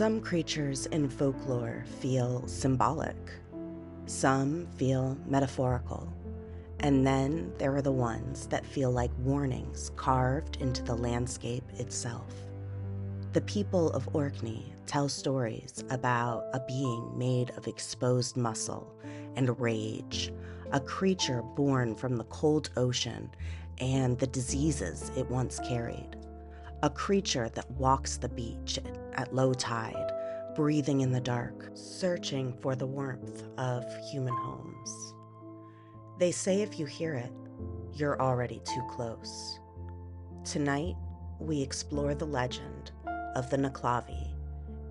Some creatures in folklore feel symbolic, some feel metaphorical, and then there are the ones that feel like warnings carved into the landscape itself. The people of Orkney tell stories about a being made of exposed muscle and rage, a creature born from the cold ocean and the diseases it once carried. A creature that walks the beach at low tide, breathing in the dark, searching for the warmth of human homes. They say if you hear it, you're already too close. Tonight, we explore the legend of the Knuckelavee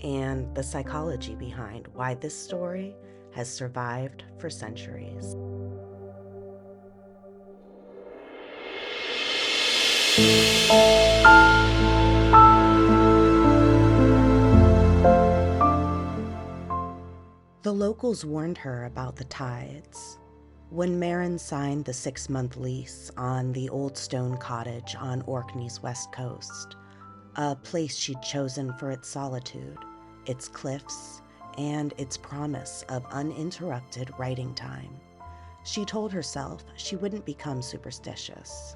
and the psychology behind why this story has survived for centuries. The locals warned her about the tides. When Maren signed the 6-month lease on the old stone cottage on Orkney's west coast, a place she'd chosen for its solitude, its cliffs, and its promise of uninterrupted writing time, she told herself she wouldn't become superstitious.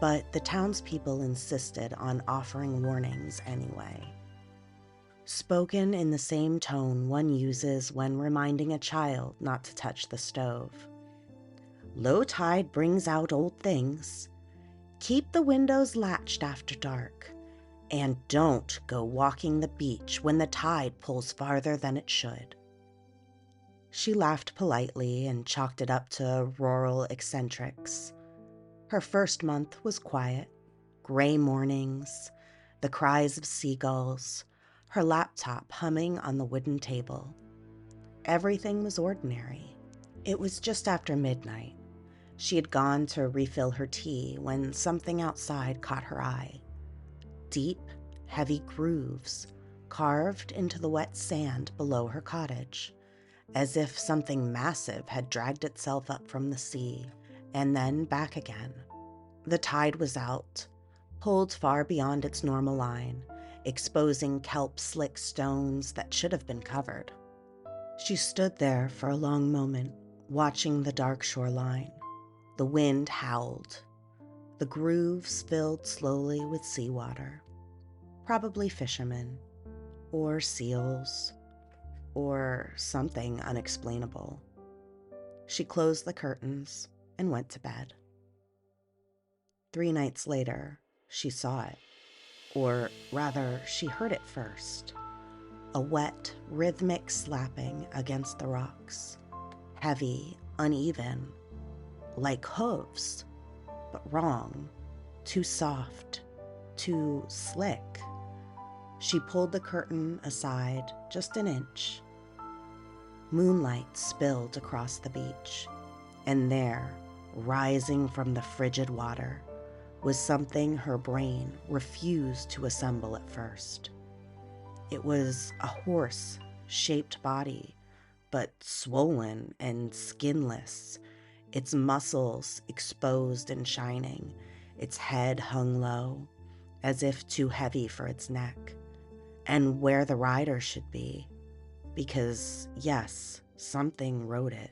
But the townspeople insisted on offering warnings anyway. Spoken in the same tone one uses when reminding a child not to touch the stove. Low tide brings out old things. Keep the windows latched after dark. And don't go walking the beach when the tide pulls farther than it should. She laughed politely and chalked it up to rural eccentrics. Her first month was quiet. Gray mornings, the cries of seagulls, her laptop humming on the wooden table. Everything was ordinary. It was just after midnight. She had gone to refill her tea when something outside caught her eye. Deep, heavy grooves carved into the wet sand below her cottage, as if something massive had dragged itself up from the sea and then back again. The tide was out, pulled far beyond its normal line, exposing kelp-slick stones that should have been covered. She stood there for a long moment, watching the dark shoreline. The wind howled. The grooves filled slowly with seawater. Probably fishermen, or seals, or something unexplainable. She closed the curtains and went to bed. 3 nights later, she saw it. Or rather, she heard it first. A wet, rhythmic slapping against the rocks. Heavy, uneven, like hooves, but wrong, too soft, too slick. She pulled the curtain aside just an inch. Moonlight spilled across the beach, and there, rising from the frigid water, was something her brain refused to assemble at first. It was a horse-shaped body, but swollen and skinless, its muscles exposed and shining, its head hung low, as if too heavy for its neck, and where the rider should be, because, yes, something rode it.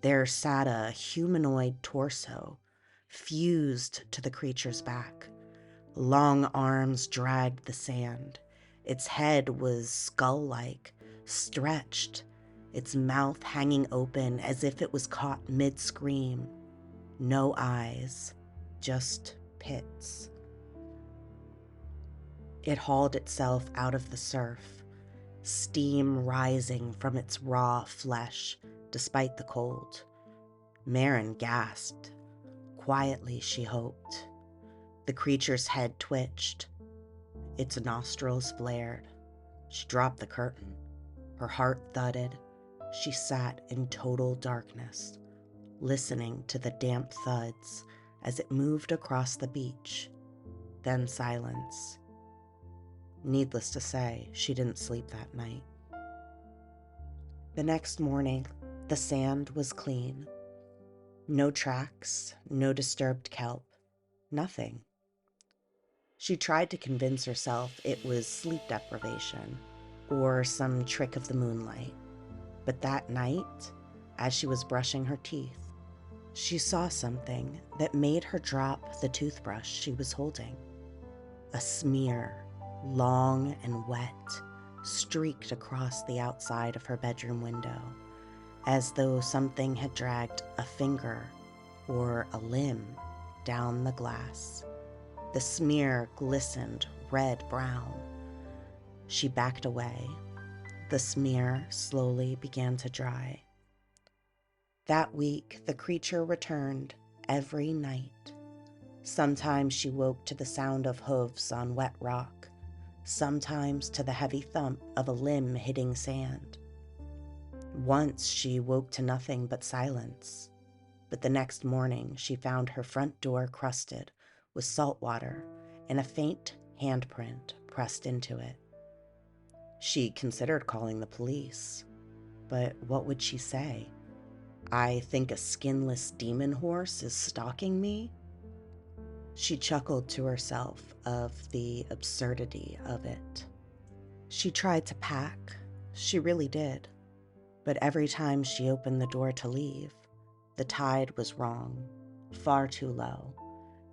There sat a humanoid torso, fused to the creature's back. Long arms dragged the sand. Its head was skull-like, stretched, its mouth hanging open as if it was caught mid-scream. No eyes, just pits. It hauled itself out of the surf, steam rising from its raw flesh despite the cold. Maren gasped. Quietly, she hoped. The creature's head twitched. Its nostrils flared. She dropped the curtain. Her heart thudded. She sat in total darkness, listening to the damp thuds as it moved across the beach. Then silence. Needless to say, she didn't sleep that night. The next morning, the sand was clean. No tracks, no disturbed kelp, nothing. She tried to convince herself it was sleep deprivation, or some trick of the moonlight. But that night, as she was brushing her teeth, she saw something that made her drop the toothbrush she was holding. A smear, long and wet, streaked across the outside of her bedroom window, as though something had dragged a finger or a limb down the glass. The smear glistened red-brown. She backed away. The smear slowly began to dry. That week, the creature returned every night. Sometimes she woke to the sound of hooves on wet rock, sometimes to the heavy thump of a limb hitting sand. Once she woke to nothing but silence, but the next morning she found her front door crusted with salt water and a faint handprint pressed into it. She considered calling the police, but what would she say? I think a skinless demon horse is stalking me? She chuckled to herself of the absurdity of it. She tried to pack, she really did, but every time she opened the door to leave, the tide was wrong, far too low,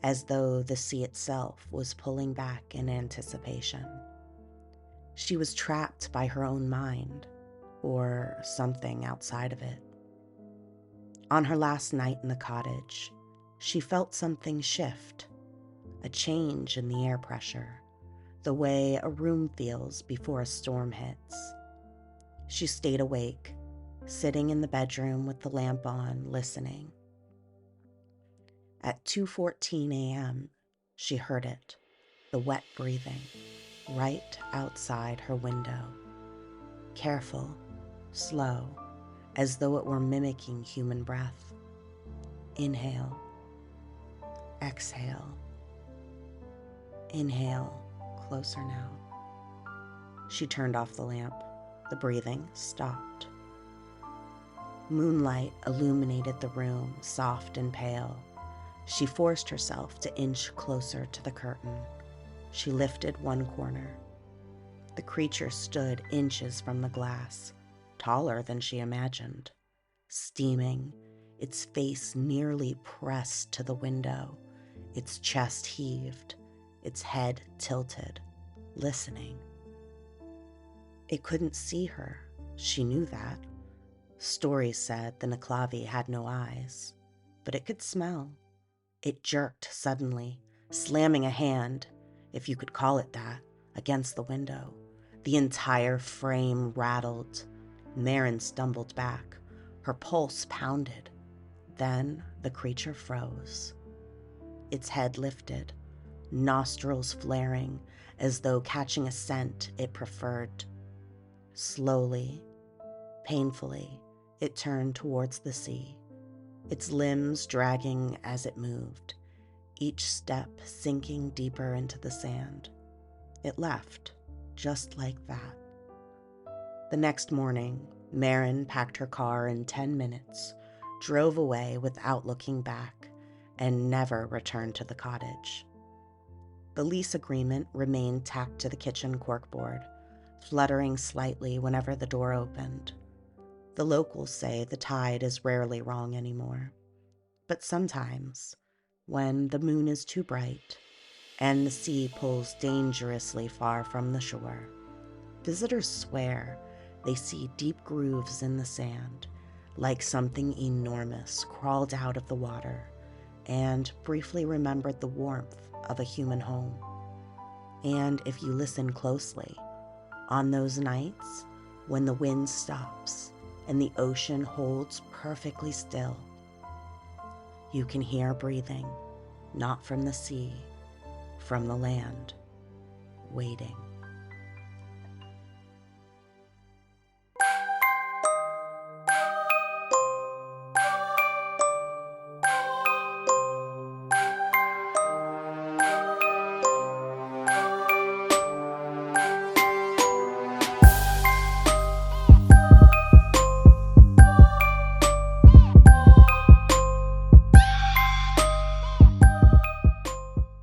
as though the sea itself was pulling back in anticipation. She was trapped by her own mind, or something outside of it. On her last night in the cottage, she felt something shift, a change in the air pressure, the way a room feels before a storm hits. She stayed awake, sitting in the bedroom with the lamp on, listening. At 2:14 a.m., she heard it, the wet breathing, right outside her window. Careful, slow, as though it were mimicking human breath. Inhale, exhale, inhale, closer now. She turned off the lamp. The breathing stopped. Moonlight illuminated the room, soft and pale. She forced herself to inch closer to the curtain. She lifted one corner. The creature stood inches from the glass, taller than she imagined, steaming, its face nearly pressed to the window, its chest heaved, its head tilted, listening. It couldn't see her. She knew that. Stories said the Knuckelavee had no eyes, but it could smell. It jerked suddenly, slamming a hand, if you could call it that, against the window. The entire frame rattled. Maren stumbled back. Her pulse pounded. Then the creature froze. Its head lifted, nostrils flaring as though catching a scent it preferred. Slowly, painfully, it turned towards the sea, its limbs dragging as it moved, each step sinking deeper into the sand. It left, just like that. The next morning, Maren packed her car in 10 minutes, drove away without looking back, and never returned to the cottage. The lease agreement remained tacked to the kitchen corkboard, fluttering slightly whenever the door opened. The locals say the tide is rarely wrong anymore, but sometimes, when the moon is too bright and the sea pulls dangerously far from the shore, visitors swear they see deep grooves in the sand, like something enormous crawled out of the water and briefly remembered the warmth of a human home. And if you listen closely, on those nights when the wind stops and the ocean holds perfectly still, you can hear breathing, not from the sea, from the land, waiting.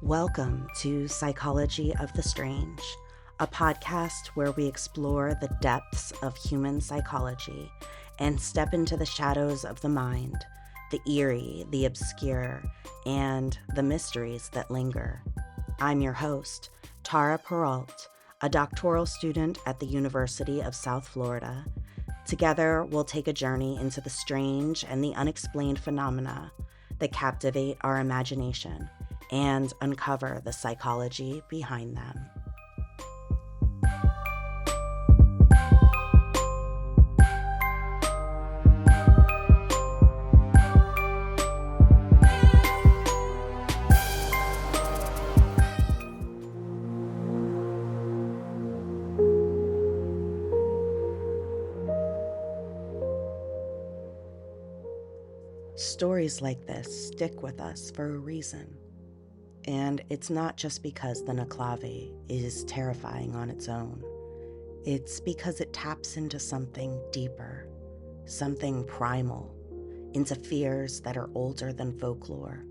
Welcome to Psychology of the Strange, a podcast where we explore the depths of human psychology and step into the shadows of the mind, the eerie, the obscure, and the mysteries that linger. I'm your host, Tara Peralt, a doctoral student at the University of South Florida. Together, we'll take a journey into the strange and the unexplained phenomena that captivate our imagination and uncover the psychology behind them. Stories like this stick with us for a reason. And it's not just because the Knuckelavee is terrifying on its own. It's because it taps into something deeper, something primal, into fears that are older than folklore,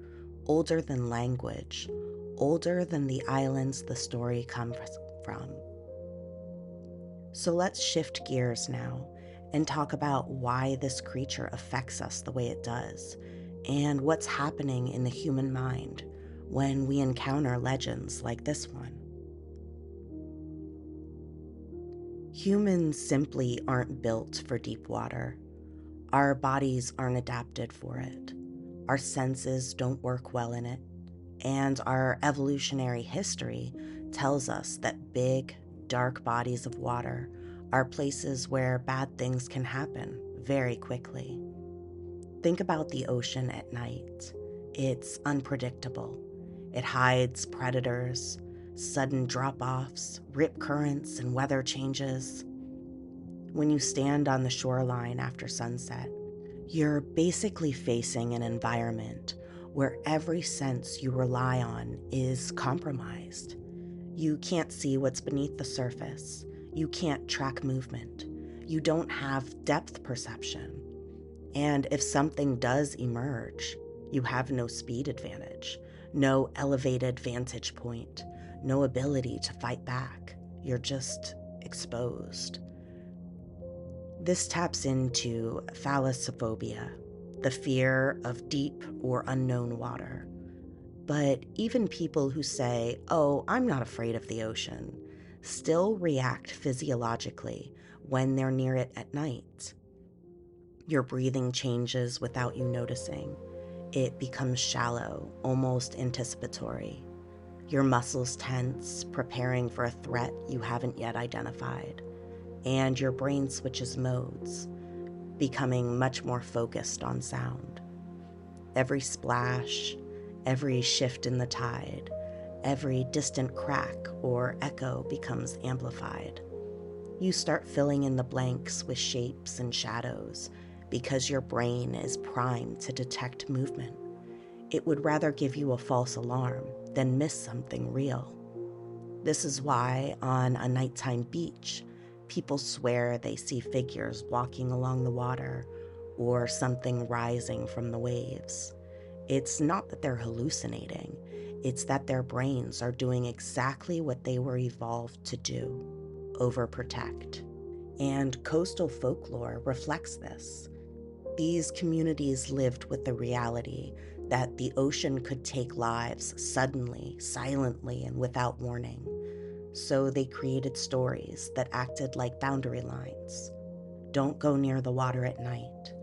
older than language, older than the islands the story comes from. So let's shift gears now and talk about why this creature affects us the way it does, and what's happening in the human mind when we encounter legends like this one. Humans simply aren't built for deep water. Our bodies aren't adapted for it. Our senses don't work well in it. And our evolutionary history tells us that big, dark bodies of water are places where bad things can happen very quickly. Think about the ocean at night. It's unpredictable. It hides predators, sudden drop-offs, rip currents, and weather changes. When you stand on the shoreline after sunset, you're basically facing an environment where every sense you rely on is compromised. You can't see what's beneath the surface. You can't track movement. You don't have depth perception. And if something does emerge, you have no speed advantage, no elevated vantage point, no ability to fight back. You're just exposed. This taps into thalassophobia, the fear of deep or unknown water. But even people who say, "Oh, I'm not afraid of the ocean," still react physiologically when they're near it at night. Your breathing changes without you noticing. It becomes shallow, almost anticipatory. Your muscles tense, preparing for a threat you haven't yet identified. And your brain switches modes, becoming much more focused on sound. Every splash, every shift in the tide, every distant crack or echo becomes amplified. You start filling in the blanks with shapes and shadows because your brain is primed to detect movement. It would rather give you a false alarm than miss something real. This is why on a nighttime beach, people swear they see figures walking along the water or something rising from the waves. It's not that they're hallucinating, it's that their brains are doing exactly what they were evolved to do: overprotect. And coastal folklore reflects this. These communities lived with the reality that the ocean could take lives suddenly, silently, and without warning. So they created stories that acted like boundary lines. Don't go near the water at night.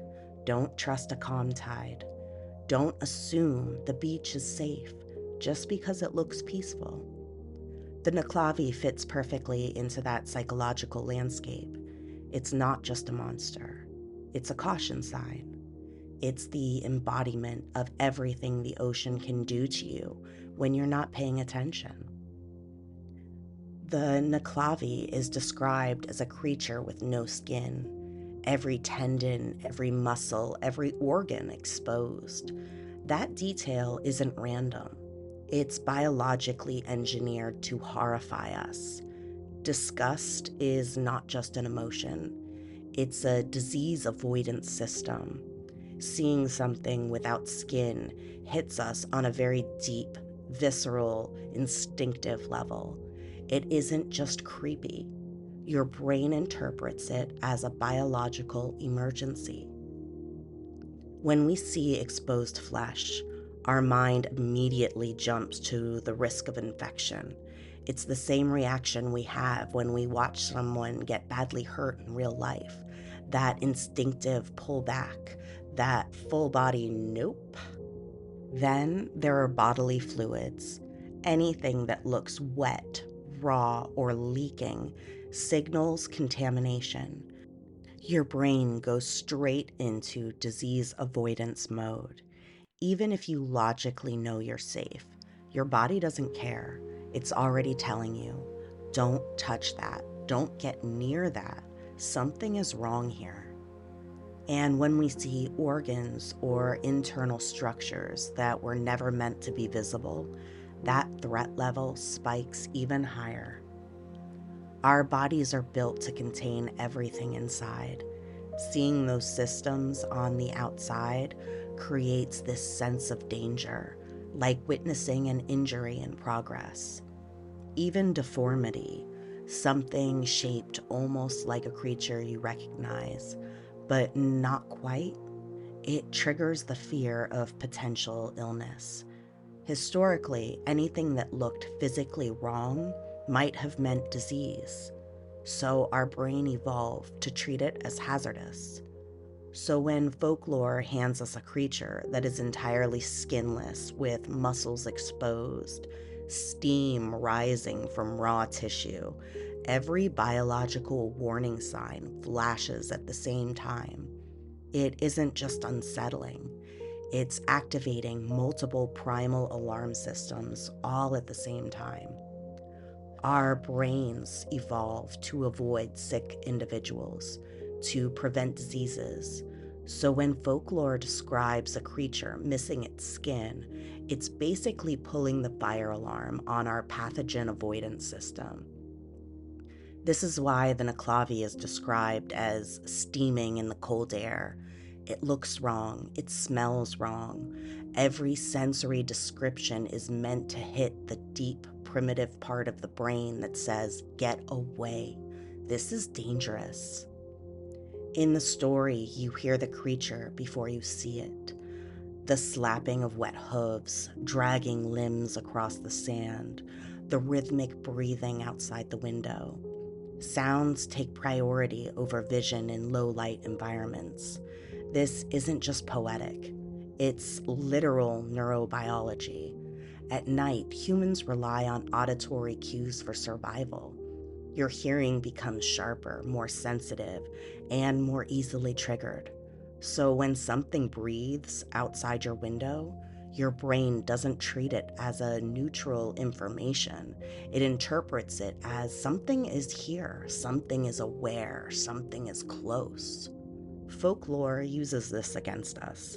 Don't trust a calm tide. Don't assume the beach is safe just because it looks peaceful. The Nuckelavee fits perfectly into that psychological landscape. It's not just a monster. It's a caution sign. It's the embodiment of everything the ocean can do to you when you're not paying attention. The Nuckelavee is described as a creature with no skin, every tendon, every muscle, every organ exposed. That detail isn't random. It's biologically engineered to horrify us. Disgust is not just an emotion. It's a disease avoidance system. Seeing something without skin hits us on a very deep, visceral, instinctive level. It isn't just creepy. Your brain interprets it as a biological emergency. When we see exposed flesh, our mind immediately jumps to the risk of infection. It's the same reaction we have when we watch someone get badly hurt in real life. That instinctive pullback, that full body nope. Then there are bodily fluids. Anything that looks wet, raw, or leaking signals contamination. Your brain goes straight into disease avoidance mode. Even if you logically know you're safe, your body doesn't care. It's already telling you, don't touch that. Don't get near that. Something is wrong here. And when we see organs or internal structures that were never meant to be visible, that threat level spikes even higher. Our bodies are built to contain everything inside. Seeing those systems on the outside creates this sense of danger, like witnessing an injury in progress. Even deformity, something shaped almost like a creature you recognize, but not quite, it triggers the fear of potential illness. Historically, anything that looked physically wrong might have meant disease, so our brain evolved to treat it as hazardous. So when folklore hands us a creature that is entirely skinless with muscles exposed, steam rising from raw tissue, every biological warning sign flashes at the same time. It isn't just unsettling, it's activating multiple primal alarm systems all at the same time. Our brains evolved to avoid sick individuals, to prevent diseases. So when folklore describes a creature missing its skin, it's basically pulling the fire alarm on our pathogen avoidance system. This is why the Nuckelavee is described as steaming in the cold air. It looks wrong, it smells wrong. Every sensory description is meant to hit the deep, primitive part of the brain that says, get away. This is dangerous. In the story, you hear the creature before you see it. The slapping of wet hooves, dragging limbs across the sand, the rhythmic breathing outside the window. Sounds take priority over vision in low-light environments. This isn't just poetic. It's literal neurobiology. At night, humans rely on auditory cues for survival. Your hearing becomes sharper, more sensitive, and more easily triggered. So when something breathes outside your window, your brain doesn't treat it as a neutral information. It interprets it as something is here, something is aware, something is close. Folklore uses this against us.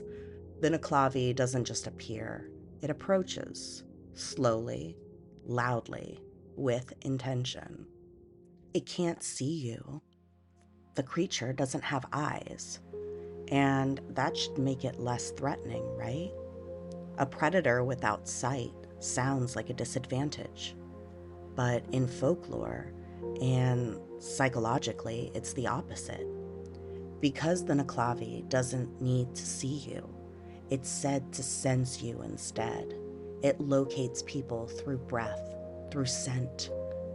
The Nuckelavee doesn't just appear, it approaches, slowly, loudly, with intention. It can't see you. The creature doesn't have eyes, and that should make it less threatening, right? A predator without sight sounds like a disadvantage. But in folklore, and psychologically, it's the opposite. Because the Nuckelavee doesn't need to see you, it's said to sense you instead. It locates people through breath, through scent,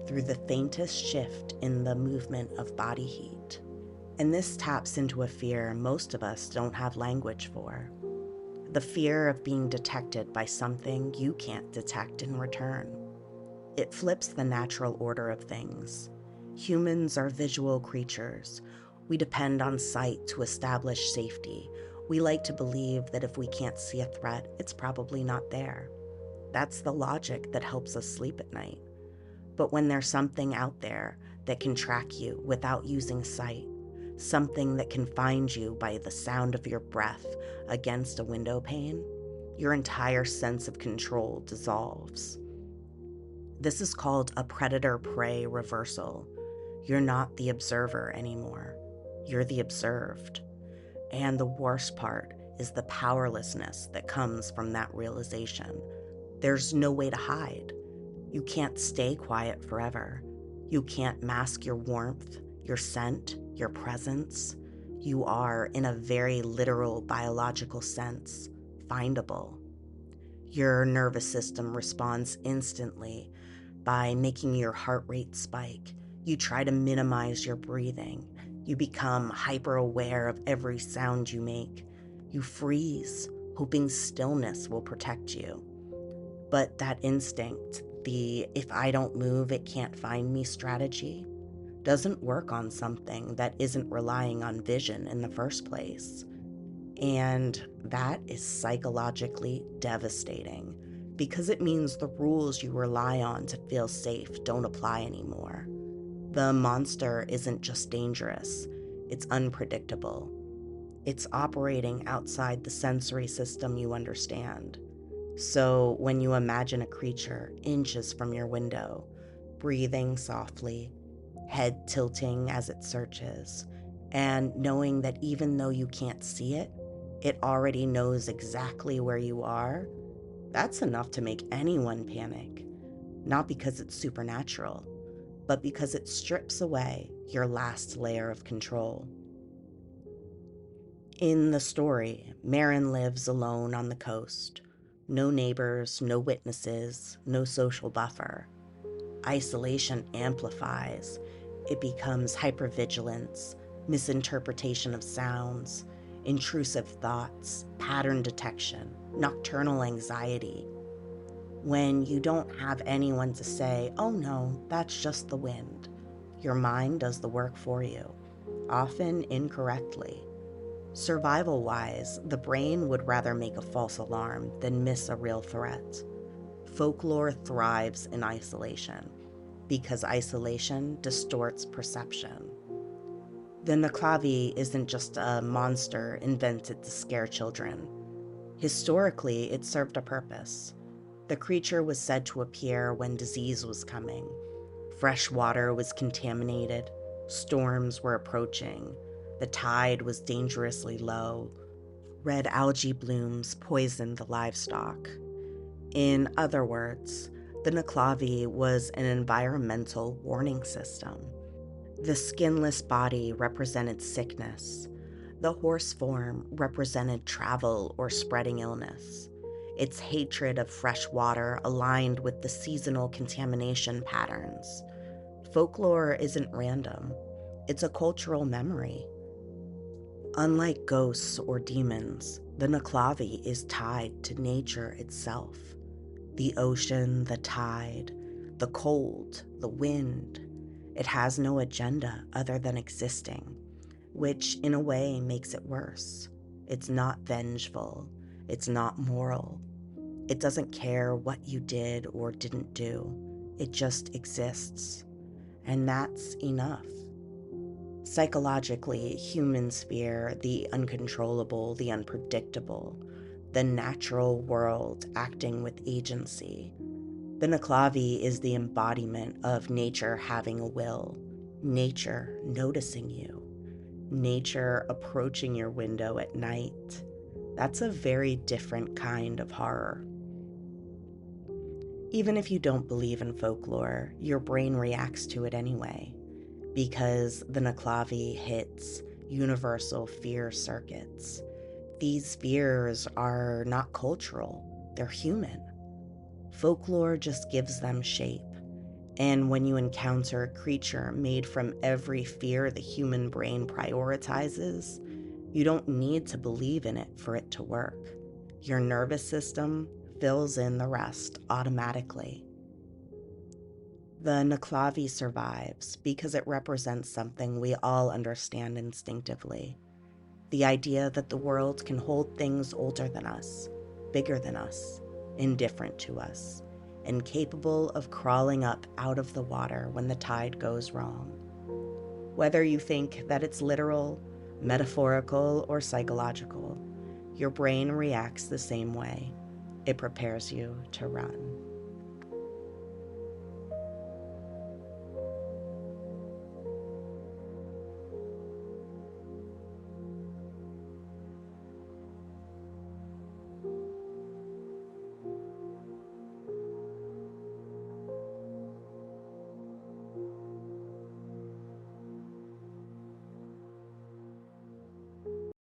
through the faintest shift in the movement of body heat. And this taps into a fear most of us don't have language for. The fear of being detected by something you can't detect in return. It flips the natural order of things. Humans are visual creatures. We depend on sight to establish safety. We like to believe that if we can't see a threat, it's probably not there. That's the logic that helps us sleep at night. But when there's something out there that can track you without using sight, something that can find you by the sound of your breath against a window pane, your entire sense of control dissolves. This is called a predator-prey reversal. You're not the observer anymore. You're the observed. And the worst part is the powerlessness that comes from that realization. There's no way to hide. You can't stay quiet forever. You can't mask your warmth, your scent, your presence. You are, in a very literal biological sense, findable. Your nervous system responds instantly by making your heart rate spike. You try to minimize your breathing. You become hyper aware of every sound you make. You freeze, hoping stillness will protect you. But that instinct, the if I don't move, it can't find me strategy, doesn't work on something that isn't relying on vision in the first place. And that is psychologically devastating because it means the rules you rely on to feel safe don't apply anymore. The monster isn't just dangerous, it's unpredictable. It's operating outside the sensory system you understand. So when you imagine a creature inches from your window, breathing softly, head tilting as it searches, and knowing that even though you can't see it, it already knows exactly where you are, that's enough to make anyone panic. Not because it's supernatural, but because it strips away your last layer of control. In the story, Marin lives alone on the coast. No neighbors, no witnesses, no social buffer. Isolation amplifies. It becomes hypervigilance, misinterpretation of sounds, intrusive thoughts, pattern detection, nocturnal anxiety. When you don't have anyone to say, oh no, that's just the wind, your mind does the work for you, often incorrectly. Survival-wise, the brain would rather make a false alarm than miss a real threat. Folklore thrives in isolation because isolation distorts perception. The Knuckelavee isn't just a monster invented to scare children. Historically, it served a purpose. The creature was said to appear when disease was coming. Fresh water was contaminated, storms were approaching, the tide was dangerously low, red algae blooms poisoned the livestock. In other words, the Nuckelavee was an environmental warning system. The skinless body represented sickness. The horse form represented travel or spreading illness. Its hatred of fresh water aligned with the seasonal contamination patterns. Folklore isn't random, it's a cultural memory. Unlike ghosts or demons, the Nuckelavee is tied to nature itself. The ocean, the tide, the cold, the wind. It has no agenda other than existing, which in a way makes it worse. It's not vengeful. It's not moral. It doesn't care what you did or didn't do. It just exists. And that's enough. Psychologically, humans fear the uncontrollable, the unpredictable, the natural world acting with agency. The Nuckelavee is the embodiment of nature having a will, nature noticing you, nature approaching your window at night. That's a very different kind of horror. Even if you don't believe in folklore, your brain reacts to it anyway, because the Nuckelavee hits universal fear circuits. These fears are not cultural, they're human. Folklore just gives them shape. And when you encounter a creature made from every fear the human brain prioritizes, you don't need to believe in it for it to work. Your nervous system fills in the rest automatically. The Nuckelavee survives because it represents something we all understand instinctively. The idea that the world can hold things older than us, bigger than us, indifferent to us, and capable of crawling up out of the water when the tide goes wrong. Whether you think that it's literal, metaphorical, or psychological, your brain reacts the same way. It prepares you to run.